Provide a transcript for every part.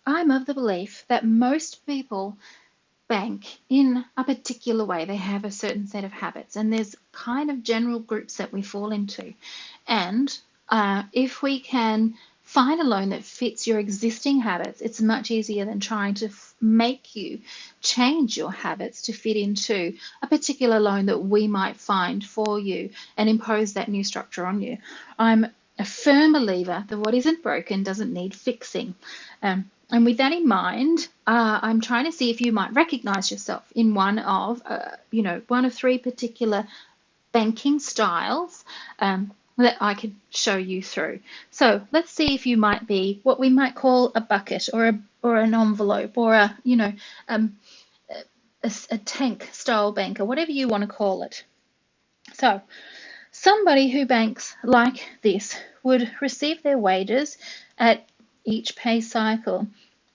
I'm of the belief that most people bank in a particular way. They have a certain set of habits, and there's kind of general groups that we fall into. And if we can find a loan that fits your existing habits, it's much easier than trying to make you change your habits to fit into a particular loan that we might find for you and impose that new structure on you. I'm a firm believer that what isn't broken doesn't need fixing. And with that in mind, I'm trying to see if you might recognize yourself in one of 3 particular banking styles that I could show you through. So let's see if you might be what we might call a bucket or an envelope or a tank style banker, whatever you want to call it. So somebody who banks like this would receive their wages at each pay cycle,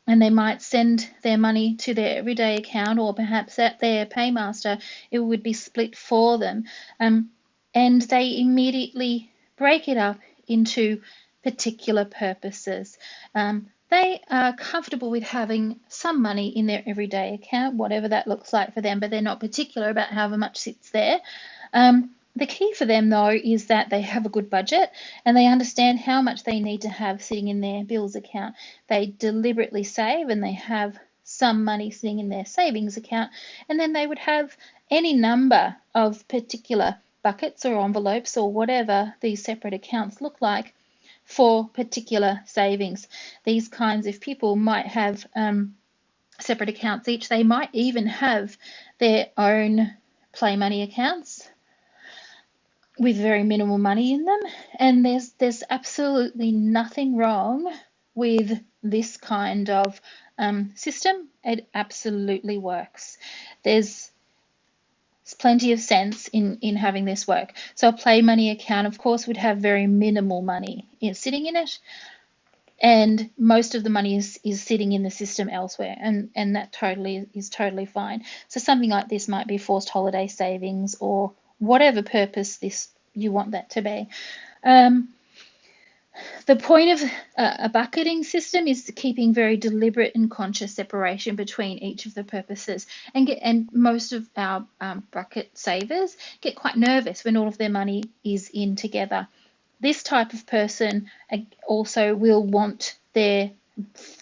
and they might send their money to their everyday account, or perhaps at their paymaster it would be split for them, and they immediately break it up into particular purposes. They are comfortable with having some money in their everyday account, whatever that looks like for them, but they're not particular about however much sits there. The key for them, though, is that they have a good budget and they understand how much they need to have sitting in their bills account. They deliberately save, and they have some money sitting in their savings account, and then they would have any number of particular buckets or envelopes or whatever these separate accounts look like for particular savings. These kinds of people might have separate accounts each. They might even have their own play money accounts with very minimal money in them, and there's absolutely nothing wrong with this kind of system. It absolutely works. There's plenty of sense in having this work. So a play money account, of course, would have very minimal money sitting in it, and most of the money is sitting in the system elsewhere, and that is totally fine. So something like this might be forced holiday savings or whatever purpose you want that to be. The point of a bucketing system is keeping very deliberate and conscious separation between each of the purposes. And most of our bucket savers get quite nervous when all of their money is in together. This type of person also will want their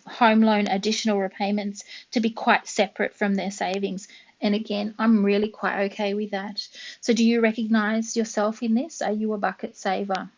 home loan additional repayments to be quite separate from their savings. And again, I'm really quite okay with that. So do you recognize yourself in this? Are you a bucket saver?